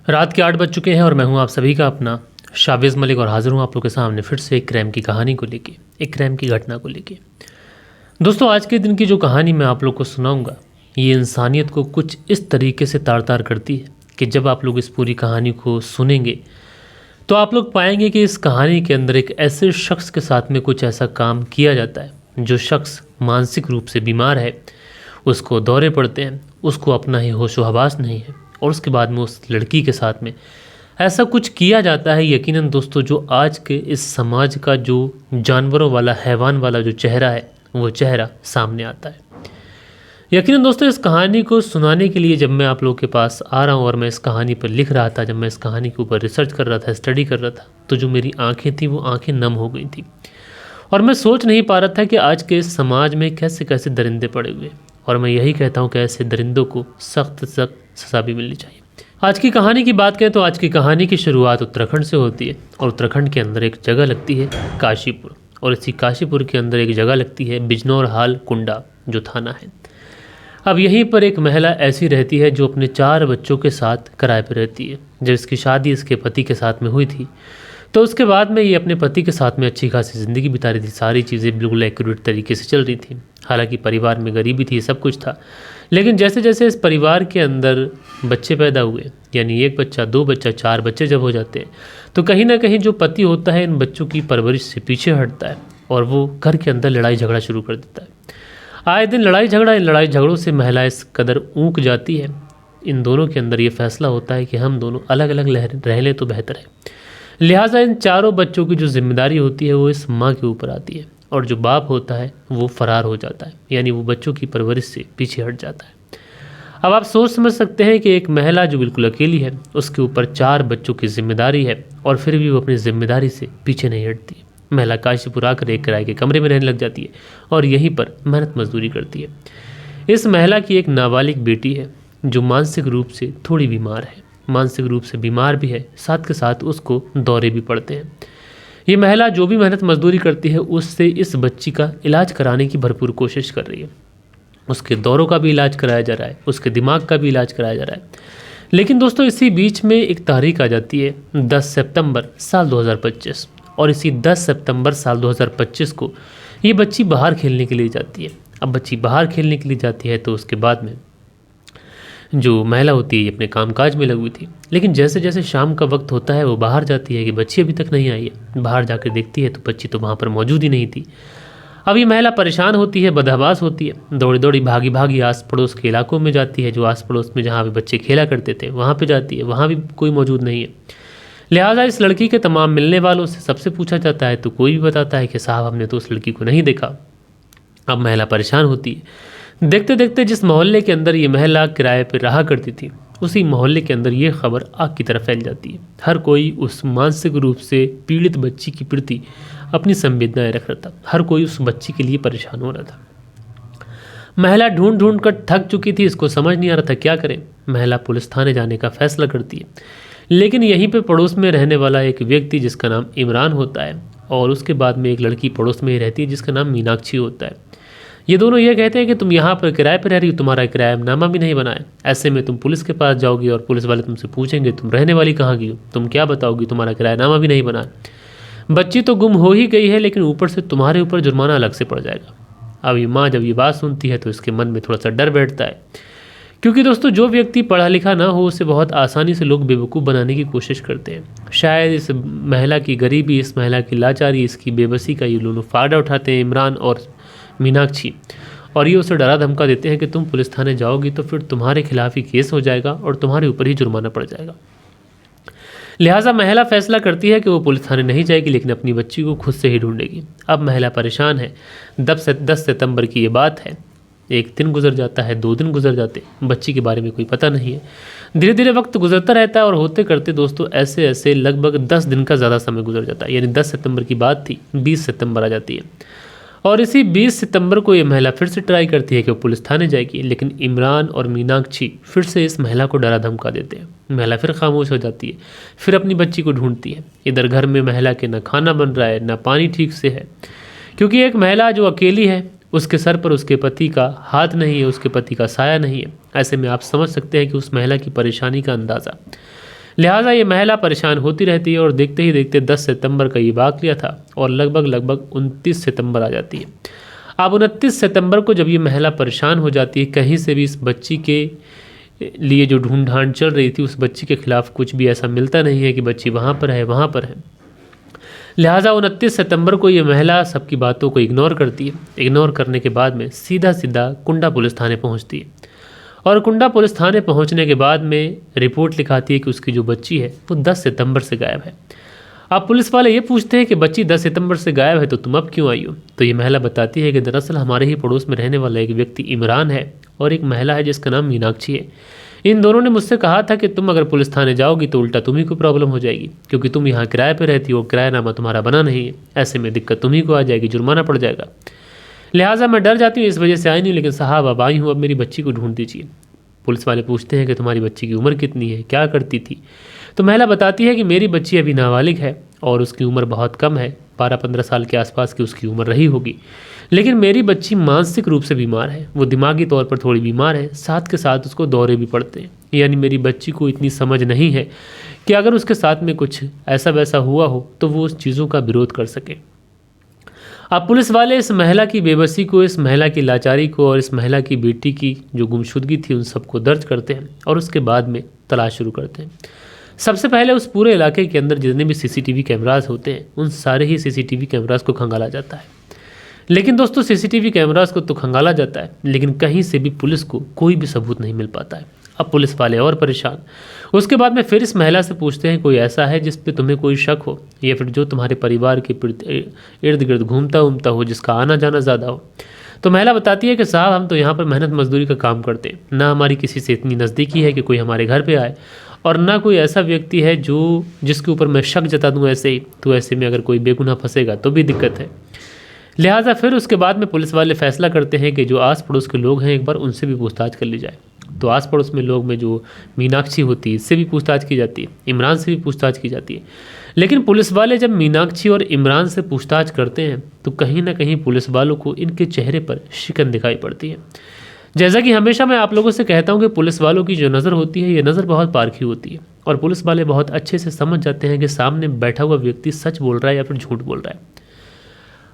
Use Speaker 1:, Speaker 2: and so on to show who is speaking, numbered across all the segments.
Speaker 1: रात के 8 बज चुके हैं और मैं हूं आप सभी का अपना शाविज़ मलिक और हाज़िर हूं आप लोग के सामने फिर से एक क्राइम की कहानी को लेके, एक क्राइम की घटना को लेके। दोस्तों, आज के दिन की जो कहानी मैं आप लोग को सुनाऊंगा, ये इंसानियत को कुछ इस तरीके से तार-तार करती है कि जब आप लोग इस पूरी कहानी को सुनेंगे तो आप लोग पाएंगे कि इस कहानी के अंदर एक ऐसे शख्स के साथ में कुछ ऐसा काम किया जाता है, जो शख्स मानसिक रूप से बीमार है, उसको दौरे पड़ते हैं, उसको अपना ही होश व हवास नहीं है और उसके बाद में उस लड़की के साथ में ऐसा कुछ किया जाता है। यकीनन दोस्तों, जो आज के इस समाज का जो जानवरों वाला, हैवान वाला जो चेहरा है, वो चेहरा सामने आता है। यकीनन दोस्तों, इस कहानी को सुनाने के लिए जब मैं आप लोगों के पास आ रहा हूँ और मैं इस कहानी पर लिख रहा था, जब मैं इस कहानी के ऊपर रिसर्च कर रहा था, स्टडी कर रहा था, तो जो मेरी आंखें थी वो आंखें नम हो गई थी और मैं सोच नहीं पा रहा था कि आज के इस समाज में कैसे कैसे दरिंदे पड़े हुए। और मैं यही कहता हूँ कि ऐसे दरिंदों को सख्त सख्त सज़ा भी मिलनी चाहिए। आज की कहानी की बात करें तो आज की कहानी की शुरुआत उत्तराखंड से होती है और उत्तराखंड के अंदर एक जगह लगती है काशीपुर, और इसी काशीपुर के अंदर एक जगह लगती है बिजनौर हाल कुंडा, जो थाना है। अब यहीं पर एक महिला ऐसी रहती है जो अपने 4 बच्चों के साथ किराए पर रहती है। जब इसकी शादी इसके पति के साथ में हुई थी तो उसके बाद में ये अपने पति के साथ में अच्छी खासी ज़िंदगी बिता रही थी। सारी चीज़ें बिल्कुल एक्यूरेट तरीके से चल रही थी। हालांकि परिवार में गरीबी थी, सब कुछ था, लेकिन जैसे जैसे इस परिवार के अंदर बच्चे पैदा हुए, यानी 1 बच्चा, 2 बच्चा, 4 बच्चे जब हो जाते हैं, तो कहीं ना कहीं जो पति होता है इन बच्चों की परवरिश से पीछे हटता है और वो घर के अंदर लड़ाई झगड़ा शुरू कर देता है। आए दिन लड़ाई झगड़ा, इन लड़ाई झगड़ों से महिला इस कदर ऊँक जाती है, इन दोनों के अंदर ये फैसला होता है कि हम दोनों अलग अलग रह लें तो बेहतर है। लिहाजा इन 4 बच्चों की जो जिम्मेदारी होती है वो इस माँ के ऊपर आती है और जो बाप होता है वो फरार हो जाता है, यानी वो बच्चों की परवरिश से पीछे हट जाता है। अब आप सोच समझ सकते हैं कि एक महिला जो बिल्कुल अकेली है, उसके ऊपर 4 बच्चों की जिम्मेदारी है और फिर भी वो अपनी जिम्मेदारी से पीछे नहीं हटती। महिला काशीपुर आकर एक किराए के कमरे में रहने लग जाती है और यहीं पर मेहनत मजदूरी करती है। इस महिला की एक नाबालिग बेटी है जो मानसिक रूप से थोड़ी बीमार है, मानसिक रूप से बीमार भी है, साथ के साथ उसको दौरे भी पड़ते हैं। ये महिला जो भी मेहनत मजदूरी करती है उससे इस बच्ची का इलाज कराने की भरपूर कोशिश कर रही है। उसके दौरों का भी इलाज कराया जा रहा है, उसके दिमाग का भी इलाज कराया जा रहा है। लेकिन दोस्तों, इसी बीच में एक तारीख आ जाती है 10 सितंबर साल 2025, और इसी 10 सितंबर साल 2025 को ये बच्ची बाहर खेलने के लिए जाती है। अब बच्ची बाहर खेलने के लिए जाती है तो उसके बाद में जो महिला होती है अपने कामकाज में लगी हुई थी, लेकिन जैसे जैसे शाम का वक्त होता है वो बाहर जाती है कि बच्ची अभी तक नहीं आई है। बाहर जाकर देखती है तो बच्ची तो वहाँ पर मौजूद ही नहीं थी। अब ये महिला परेशान होती है, बदहवास होती है, दौड़ी दौड़ी भागी भागी आस पड़ोस के इलाकों में जाती है, जो आस पड़ोस में जहाँ भी बच्चे खेला करते थे वहाँ पर जाती है, वहाँ भी कोई मौजूद नहीं है। लिहाजा इस लड़की के तमाम मिलने वालों से सबसे पूछा जाता है तो कोई भी बताता है कि साहब हमने तो उस लड़की को नहीं देखा। अब महिला परेशान होती है। देखते देखते जिस मोहल्ले के अंदर ये महिला किराए पर रहा करती थी, उसी मोहल्ले के अंदर ये खबर आग की तरफ फैल जाती है। हर कोई उस मानसिक रूप से पीड़ित बच्ची के प्रति अपनी संवेदनाएं रख रहा था, हर कोई उस बच्ची के लिए परेशान हो रहा था। महिला ढूंढ ढूंढ कर थक चुकी थी, इसको समझ नहीं आ रहा था क्या करें। महिला पुलिस थाने जाने का फैसला करती है, लेकिन यहीं पे पड़ोस में रहने वाला एक व्यक्ति जिसका नाम इमरान होता है और उसके बाद में एक लड़की पड़ोस में ही रहती है जिसका नाम मीनाक्षी होता है। ये दोनों ये कहते हैं कि तुम यहाँ पर किराए पर रह रही हो, तुम्हारा किरायानामा भी नहीं बना है, ऐसे में तुम पुलिस के पास जाओगी और पुलिस वाले तुमसे पूछेंगे तुम रहने वाली कहाँ की हो, तुम क्या बताओगी, तुम्हारा किरायानामा भी नहीं बना है। बच्ची तो गुम हो ही गई है, लेकिन ऊपर से तुम्हारे ऊपर जुर्माना अलग से पड़ जाएगा। अब ये माँ जब ये बात सुनती है तो इसके मन में थोड़ा सा डर बैठता है, क्योंकि दोस्तों जो व्यक्ति पढ़ा लिखा ना हो उसे बहुत आसानी से लोग बेवकूफ़ बनाने की कोशिश करते हैं। शायद इस महिला की गरीबी, इस महिला की लाचारी, इसकी बेबसी का ये दोनों फ़ायदा उठाते हैं इमरान और मीनाक्षी, और ये उसे डरा धमका देते हैं कि तुम पुलिस थाने जाओगी तो फिर तुम्हारे खिलाफ ही केस हो जाएगा और तुम्हारे ऊपर ही जुर्माना पड़ जाएगा। लिहाजा महिला फैसला करती है कि वो पुलिस थाने नहीं जाएगी, लेकिन अपनी बच्ची को खुद से ही ढूंढेगी। अब महिला परेशान है। 10 सितंबर की ये बात है। 1 दिन गुजर जाता है, 2 दिन गुजर जाते, बच्ची के बारे में कोई पता नहीं है। धीरे धीरे वक्त गुजरता रहता है और होते करते दोस्तों ऐसे ऐसे लगभग 10 दिन का ज़्यादा समय गुजर जाता है। यानी 10 सितंबर की बात थी, 20 सितंबर आ जाती है और इसी 20 सितंबर को ये महिला फिर से ट्राई करती है कि वो पुलिस थाने जाएगी, लेकिन इमरान और मीनाक्षी फिर से इस महिला को डरा धमका देते हैं। महिला फिर खामोश हो जाती है, फिर अपनी बच्ची को ढूंढती है। इधर घर में महिला के ना खाना बन रहा है, ना पानी ठीक से है, क्योंकि एक महिला जो अकेली है उसके सर पर उसके पति का हाथ नहीं है, उसके पति का साया नहीं है। ऐसे में आप समझ सकते हैं कि उस महिला की परेशानी का अंदाज़ा। लिहाजा ये महिला परेशान होती रहती है और देखते ही देखते 10 सितंबर का ये वाक़या था और लगभग 29 सितंबर आ जाती है। अब 29 सितंबर को जब ये महिला परेशान हो जाती है, कहीं से भी इस बच्ची के लिए जो ढूंढ-ढांड चल रही थी, उस बच्ची के खिलाफ कुछ भी ऐसा मिलता नहीं है कि बच्ची वहाँ पर है, वहाँ पर है। लिहाजा 29 सितंबर को ये महिला सबकी बातों को इग्नोर करती है। इग्नोर करने के बाद में सीधा कुंडा पुलिस थाने पहुँचती है और कुंडा पुलिस थाने पहुँचने के बाद में रिपोर्ट लिखाती है कि उसकी जो बच्ची है वो 10 सितंबर से गायब है। अब पुलिस वाले ये पूछते हैं कि बच्ची 10 सितंबर से गायब है तो तुम अब क्यों आई हो? तो ये महिला बताती है कि दरअसल हमारे ही पड़ोस में रहने वाला एक व्यक्ति इमरान है और एक महिला है जिसका नाम मीनाक्षी है। इन दोनों ने मुझसे कहा था कि तुम अगर पुलिस थाने जाओगी तो उल्टा तुम्ही को प्रॉब्लम हो जाएगी, क्योंकि तुम यहाँ किराए पर रहती हो, किरायानामा तुम्हारा बना नहीं है, ऐसे में दिक्कत तुम्ही को आ जाएगी, जुर्माना पड़ जाएगा। लिहाजा मैं डर जाती हूँ, इस वजह से आई नहीं, लेकिन साहब अब आई हूँ, अब मेरी बच्ची को ढूंढ दीजिए। पुलिस वाले पूछते हैं कि तुम्हारी बच्ची की उम्र कितनी है, क्या करती थी? तो महिला बताती है कि मेरी बच्ची अभी नाबालिग है और उसकी उम्र बहुत कम है, 12-15 साल के आसपास की उसकी उम्र रही होगी, लेकिन मेरी बच्ची मानसिक रूप से बीमार है, वो दिमागी तौर पर थोड़ी बीमार है, साथ के साथ उसको दौरे भी पड़ते हैं। यानी मेरी बच्ची को इतनी समझ नहीं है कि अगर उसके साथ में कुछ ऐसा वैसा हुआ हो तो वो उस चीज़ों का विरोध कर सके। अब पुलिस वाले इस महिला की बेबसी को, इस महिला की लाचारी को और इस महिला की बेटी की जो गुमशुदगी थी उन सबको दर्ज करते हैं और उसके बाद में तलाश शुरू करते हैं। सबसे पहले उस पूरे इलाके के अंदर जितने भी सीसीटीवी कैमरास होते हैं उन सारे ही सीसीटीवी कैमरास को खंगाला जाता है। लेकिन दोस्तों सीसीटीवी कैमरास को तो खंगाला जाता है, लेकिन कहीं से भी पुलिस को कोई भी सबूत नहीं मिल पाता है। अब पुलिस वाले और परेशान। उसके बाद में फिर इस महिला से पूछते हैं कोई ऐसा है जिस पे तुम्हें कोई शक हो या फिर जो तुम्हारे परिवार के इर्द गिर्द घूमता उमता हो, जिसका आना जाना ज़्यादा हो। तो महिला बताती है कि साहब हम तो यहाँ पर मेहनत मजदूरी का काम करते हैं, ना हमारी किसी से इतनी नज़दीकी है कि कोई हमारे घर पे आए, और ना कोई ऐसा व्यक्ति है जिसके ऊपर मैं शक जता दूँ ऐसे ही, तो ऐसे में अगर कोई बेगुनाह फंसेगा तो भी दिक्कत है। लिहाजा फिर उसके बाद में पुलिस वाले फैसला करते हैं कि जो आस पड़ोस के लोग हैं एक बार उनसे भी पूछताछ कर ली जाए। तो आस पड़ोस में लोग में जो मीनाक्षी होती है इससे भी पूछताछ की जाती है, इमरान से भी पूछताछ की जाती है। लेकिन पुलिस वाले जब मीनाक्षी और इमरान से पूछताछ करते हैं तो कहीं ना कहीं पुलिस वालों को इनके चेहरे पर शिकन दिखाई पड़ती है। जैसा कि हमेशा मैं आप लोगों से कहता हूं कि पुलिस वालों की जो नज़र होती है ये नज़र बहुत पारखी होती है और पुलिस वाले बहुत अच्छे से समझ जाते हैं कि सामने बैठा हुआ व्यक्ति सच बोल रहा है या फिर झूठ बोल रहा है।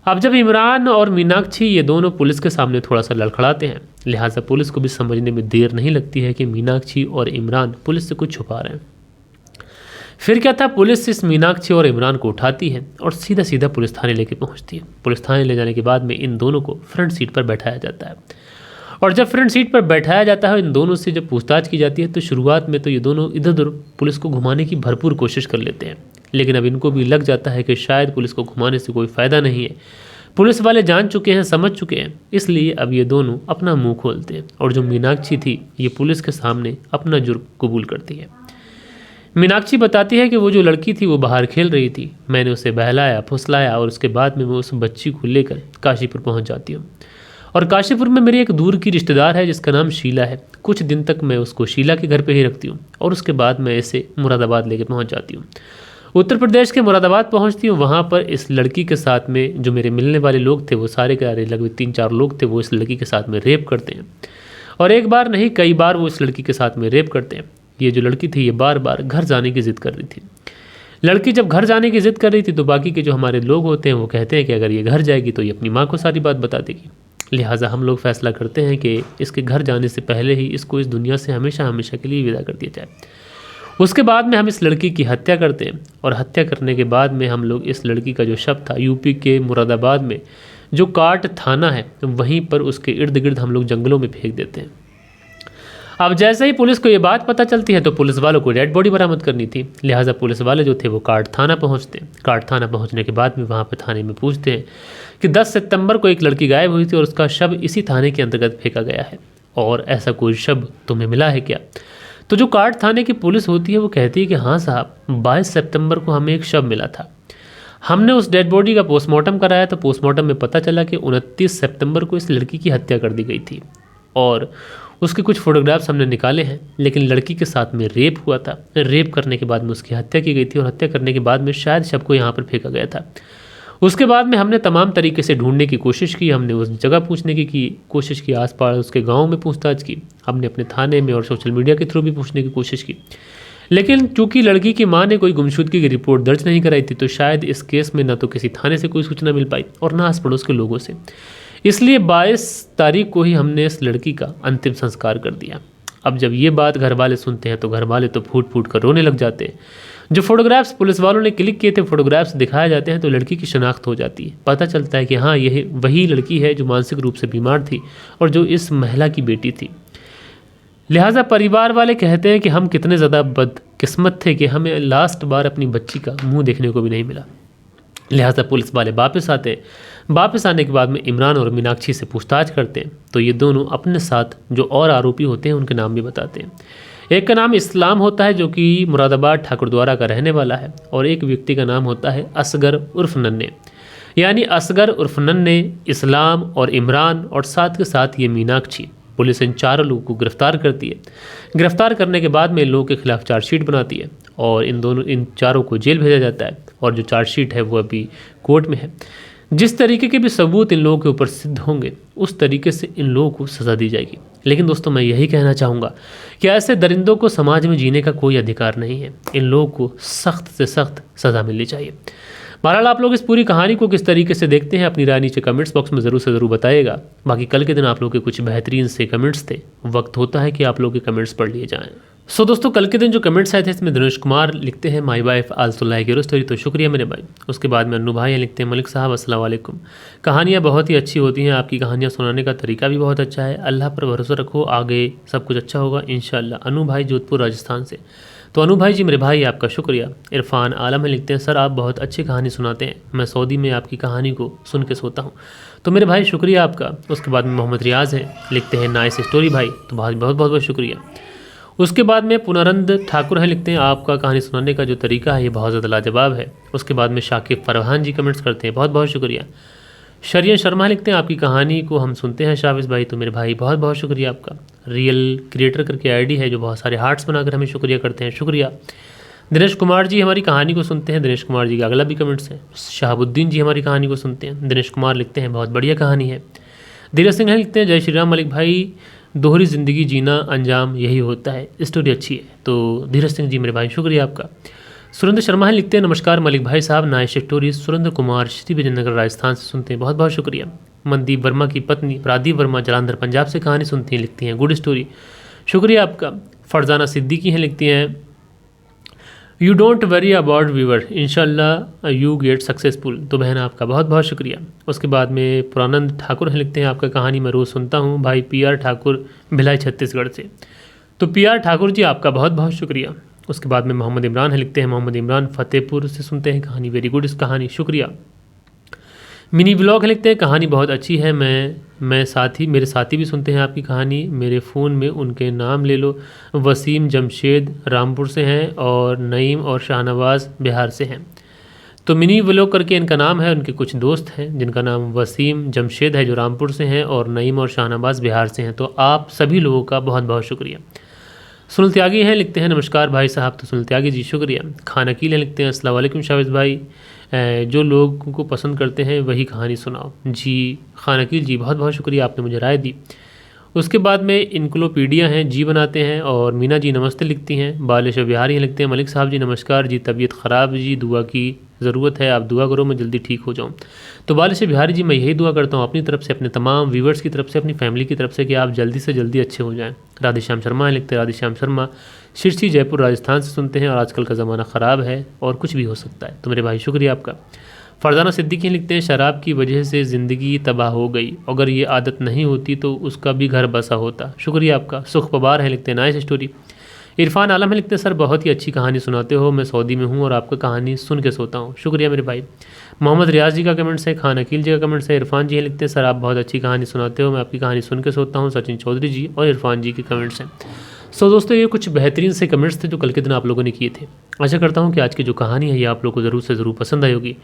Speaker 1: अब जब इमरान और मीनाक्षी ये दोनों पुलिस के सामने थोड़ा सा लड़खड़ाते हैं, लिहाजा पुलिस को भी समझने में देर नहीं लगती है कि मीनाक्षी और इमरान पुलिस से कुछ छुपा रहे हैं। फिर क्या था, पुलिस इस मीनाक्षी और इमरान को उठाती है और सीधा पुलिस थाने लेके पहुंचती है। पुलिस थाने ले जाने के बाद में इन दोनों को फ्रंट सीट पर बैठाया जाता है और जब फ्रंट सीट पर बैठाया जाता है इन दोनों से जब पूछताछ की जाती है तो शुरुआत में तो ये दोनों इधर उधर पुलिस को घुमाने की भरपूर कोशिश कर लेते हैं, लेकिन अब इनको भी लग जाता है कि शायद पुलिस को घुमाने से कोई फ़ायदा नहीं है। पुलिस वाले जान चुके हैं, समझ चुके हैं, इसलिए अब ये दोनों अपना मुंह खोलते हैं और जो मीनाक्षी थी ये पुलिस के सामने अपना जुर्म कबूल करती है। मीनाक्षी बताती है कि वो जो लड़की थी वो बाहर खेल रही थी, मैंने उसे बहलाया फुसलाया और उसके बाद में मैं उस बच्ची को लेकर काशीपुर पहुंच जाती हूँ और काशीपुर में मेरी एक दूर की रिश्तेदार है जिसका नाम शीला है। कुछ दिन तक मैं उसको शीला के घर पे ही रखती हूँ और उसके बाद मैं इसे मुरादाबाद लेके पहुँच जाती हूँ। उत्तर प्रदेश के मुरादाबाद पहुंचती हूँ। वहाँ पर इस लड़की के साथ में जो मेरे मिलने वाले लोग थे वो सारे के सारे लगभग 3-4 लोग थे, वो इस लड़की के साथ में रेप करते हैं और एक बार नहीं कई बार वो इस लड़की के साथ में रेप करते हैं। ये जो लड़की थी ये बार बार घर जाने की ज़िद कर रही थी। लड़की जब घर जाने की ज़िद कर रही थी तो बाकी के जो हमारे लोग होते हैं वो कहते हैं कि अगर ये घर जाएगी तो ये अपनी माँ को सारी बात बता देगी। लिहाजा हम लोग फैसला करते हैं कि इसके घर जाने से पहले ही इसको इस दुनिया से हमेशा हमेशा के लिए विदा कर दिया जाए। उसके बाद में हम इस लड़की की हत्या करते हैं और हत्या करने के बाद में हम लोग इस लड़की का जो शव था यूपी के मुरादाबाद में जो काट थाना है वहीं पर उसके इर्द गिर्द हम लोग जंगलों में फेंक देते हैं। अब जैसे ही पुलिस को ये बात पता चलती है तो पुलिस वालों को डेड बॉडी बरामद करनी थी, लिहाजा पुलिस वाले जो थे वो काट थाना पहुंचते हैं। काट थाना पहुंचने के बाद में वहाँ पर थाने में पूछते हैं कि 10 सितंबर को एक लड़की गायब हुई थी और उसका शव इसी थाने के अंतर्गत फेंका गया है और ऐसा कोई शव तुम्हें मिला है क्या? तो जो काट थाने की पुलिस होती है वो कहती है कि हाँ साहब, 22 सितंबर को हमें एक शव मिला था। हमने उस डेड बॉडी का पोस्टमार्टम कराया तो पोस्टमार्टम में पता चला कि 29 सितंबर को इस लड़की की हत्या कर दी गई थी और उसके कुछ फोटोग्राफ्स हमने निकाले हैं, लेकिन लड़की के साथ में रेप हुआ था। रेप करने के बाद में उसकी हत्या की गई थी और हत्या करने के बाद में शायद शव को यहाँ पर फेंका गया था। उसके बाद में हमने तमाम तरीके से ढूंढने की कोशिश की, हमने उस जगह पूछने की कोशिश की, आसपास उसके गांव में पूछताछ की, हमने अपने थाने में और सोशल मीडिया के थ्रू भी पूछने की कोशिश की, लेकिन चूंकि लड़की की मां ने कोई गुमशुदगी की रिपोर्ट दर्ज नहीं कराई थी तो शायद इस केस में न तो किसी थाने से कोई सूचना मिल पाई और न आस पड़ोस के लोगों से। इसलिए 22 तारीख को ही हमने इस लड़की का अंतिम संस्कार कर दिया। अब जब ये बात घर वाले सुनते हैं तो घर वाले तो फूट फूट कर रोने लग जाते हैं। जो फोटोग्राफ्स पुलिस वालों ने क्लिक किए थे फोटोग्राफ्स दिखाए जाते हैं तो लड़की की शनाख्त हो जाती है। पता चलता है कि हाँ, यह वही लड़की है जो मानसिक रूप से बीमार थी और जो इस महिला की बेटी थी। लिहाजा परिवार वाले कहते हैं कि हम कितने ज़्यादा बदकिस्मत थे कि हमें लास्ट बार अपनी बच्ची का मुंह देखने को भी नहीं मिला। लिहाजा पुलिस वाले वापस आते हैं। वापस आने के बाद में इमरान और मीनाक्षी से पूछताछ करते हैं तो ये दोनों अपने साथ जो और आरोपी होते हैं उनके नाम भी बताते हैं। एक का नाम इस्लाम होता है जो कि मुरादाबाद ठाकुरद्वारा का रहने वाला है और एक व्यक्ति का नाम होता है असगर उर्फ नन्हे। यानी असगर उर्फ नन्हे, इस्लाम और इमरान और साथ के साथ ये मीनाक्षी। पुलिस इन चारों लोगों को गिरफ्तार करती है। गिरफ्तार करने के बाद में इन लोगों के खिलाफ चार्जशीट बनाती है और इन चारों को जेल भेजा जाता है और जो चार्जशीट है वो अभी कोर्ट में है। जिस तरीके के भी सबूत इन लोगों के ऊपर सिद्ध होंगे उस तरीके से इन लोगों को सज़ा दी जाएगी। लेकिन दोस्तों मैं यही कहना चाहूँगा कि ऐसे दरिंदों को समाज में जीने का कोई अधिकार नहीं है। इन लोगों को सख्त से सख्त सज़ा मिलनी चाहिए। बहरहाल आप लोग इस पूरी कहानी को किस तरीके से देखते हैं अपनी राय नीचे कमेंट्स बॉक्स में ज़रूर से ज़रूर बताइएगा। बाकी कल के दिन आप लोग के कुछ बेहतरीन से कमेंट्स थे, वक्त होता है कि आप लोग के कमेंट्स पढ़ लिए जाएँ। सो दोस्तों कल के दिन जो कमेंट्स आए थे इसमें दिनेश कुमार लिखते हैं my wife also like your story, तो शुक्रिया मेरे भाई। उसके बाद में अन्नू भाई लिखते हैं मलिक साहब अस्सलाम वालेकुम, कहानियाँ बहुत ही अच्छी होती हैं, आपकी कहानियाँ सुनाने का तरीका भी बहुत अच्छा है। अल्लाह पर भरोसा रखो, आगे सब कुछ अच्छा होगा इंशाल्लाह। अनु भाई जोधपुर राजस्थान से, तो अनु भाई जी मेरे भाई आपका शुक्रिया। इरफान आलम है लिखते हैं सर आप बहुत अच्छी कहानी सुनाते हैं, मैं सऊदी में आपकी कहानी को सुन के सोता हूँ, तो मेरे भाई शुक्रिया आपका। उसके बाद में मोहम्मद रियाज है लिखते हैं नाइस स्टोरी भाई, तो बहुत बहुत बहुत शुक्रिया। उसके बाद में पुनरंद ठाकुर हैं लिखते हैं आपका कहानी सुनाने का जो तरीका है ये बहुत ज़्यादा लाजवाब है। उसके बाद में शाकिब फरहान जी कमेंट्स करते हैं बहुत बहुत शुक्रिया। शरियन शर्मा लिखते हैं आपकी कहानी को हम सुनते हैं शाविज भाई, तो मेरे भाई बहुत बहुत शुक्रिया आपका। रियल क्रिएटर करके आईडी है जो बहुत सारे हार्ट्स बनाकर हमें शुक्रिया करते हैं, शुक्रिया। दिनेश कुमार जी हमारी कहानी को सुनते हैं, दिनेश कुमार जी का अगला भी कमेंट्स है। शहाबुद्दीन जी हमारी कहानी को सुनते हैं, दिनेश कुमार लिखते हैं बहुत बढ़िया कहानी है। धीरज सिंह लिखते हैं जय श्री राम मलिक भाई, दोहरी ज़िंदगी जीना अंजाम यही होता है, स्टोरी अच्छी है, तो धीरज सिंह जी मेरे भाई शुक्रिया आपका। सुरेंद्र शर्मा लिखते हैं नमस्कार मलिक भाई साहब, नाइस स्टोरी। सुरेंद्र कुमार श्री विजयनगर राजस्थान से सुनते हैं, बहुत बहुत शुक्रिया। मनदीप वर्मा की पत्नी प्रादीप वर्मा जलंधर पंजाब से कहानी सुनती हैं, लिखती हैं गुड स्टोरी, शुक्रिया आपका। फरजाना सिद्दीकी हैं लिखती हैं you don't worry about viewer, इंशाल्लाह यू गेट सक्सेसफुल, तो बहन आपका बहुत बहुत शुक्रिया। उसके बाद में पुरानंद ठाकुर हैं लिखते हैं आपका कहानी मैं रोज़ सुनता हूँ भाई, पीआर ठाकुर भिलाई छत्तीसगढ़ से, तो पीआर ठाकुर जी आपका बहुत बहुत शुक्रिया। उसके बाद में मोहम्मद इमरान है लिखते हैं मोहम्मद इमरान फतेहपुर से सुनते हैं कहानी, वेरी गुड इस कहानी, शुक्रिया। मिनी ब्लॉग लिखते हैं कहानी बहुत अच्छी है, मेरे साथी भी सुनते हैं आपकी कहानी, मेरे फ़ोन में उनके नाम ले लो, वसीम जमशेद रामपुर से हैं और नईम और शाहनवाज़ बिहार से हैं, तो मिनी ब्लॉग करके इनका नाम है। उनके कुछ दोस्त हैं जिनका नाम वसीम जमशेद है जो रामपुर से हैं और नईम और शाहनवाज़ बिहार से हैं, तो आप सभी लोगों का बहुत बहुत शुक्रिया। सुनील त्यागी हैं लिखते हैं नमस्कार भाई साहब, तो सुनील त्यागी जी शुक्रिया। खान अकील हैं लिखते हैं अस्सलाम वालेकुम शाविज भाई, जो लोगों को पसंद करते हैं वही कहानी सुनाओ, जी खान अकील जी बहुत बहुत शुक्रिया आपने मुझे राय दी। उसके बाद में इनक्लोपीडिया हैं जी बनाते हैं और मीना जी नमस्ते लिखती हैं। बालेश्वर बिहारी हैं लिखते हैं मलिक साहब जी नमस्कार जी, तबीयत ख़राब जी, दुआ की ज़रूरत है, आप दुआ करो मैं जल्दी ठीक हो जाऊँ, तो बालेश्वर बिहारी जी मैं यही दुआ करता हूँ अपनी तरफ से, अपने तमाम व्यूवर्स की तरफ से, अपनी फैमिली की तरफ से कि आप जल्दी से जल्दी अच्छे हो जाएँ। राधेश्याम शर्मा हैं लिखते हैं राधेश्याम शर्मा शिरसी जयपुर राजस्थान से सुनते हैं और आजकल का ज़माना ख़राब है और कुछ भी हो सकता है, तो मेरे भाई शुक्रिया आपका। फरजाना सिद्दीकी लिखते हैं शराब की वजह से ज़िंदगी तबाह हो गई, अगर ये आदत नहीं होती तो उसका भी घर बसा होता, शुक्रिया आपका। सुख पबार है लिखते हैं नाइस स्टोरी। इरफान आलम है लिखते हैं सर बहुत ही अच्छी कहानी सुनाते हो, मैं सऊदी में हूँ और आपका कहानी सुन के सोता हूँ, शुक्रिया मेरे भाई। मोहम्मद रियाज जी का कमेंट्स है, खान अकील जी का कमेंट्स है, इरफान जी लिखते हैं सर आप बहुत अच्छी कहानी सुनाते हो, मैं आपकी कहानी सुन के सोता हूँ, सचिन चौधरी जी और इरफान जी के कमेंट्स हैं। सो दोस्तों ये कुछ बेहतरीन से कमेंट्स थे जो कल के दिन आप लोगों ने किए थे। आशा करता हूँ कि आज की जो कहानी है ये आप लोगों को ज़रूर से ज़रूर पसंद आई होगी।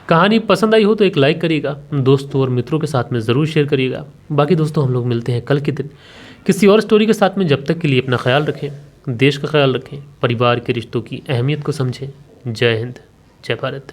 Speaker 1: कहानी पसंद आई हो तो एक लाइक करिएगा, दोस्तों और मित्रों के साथ में ज़रूर शेयर करिएगा। बाकी दोस्तों हम लोग मिलते हैं कल के दिन किसी और स्टोरी के साथ में, जब तक के लिए अपना ख्याल रखें, देश का ख्याल रखें, परिवार के रिश्तों की अहमियत को समझें। जय हिंद, जय भारत।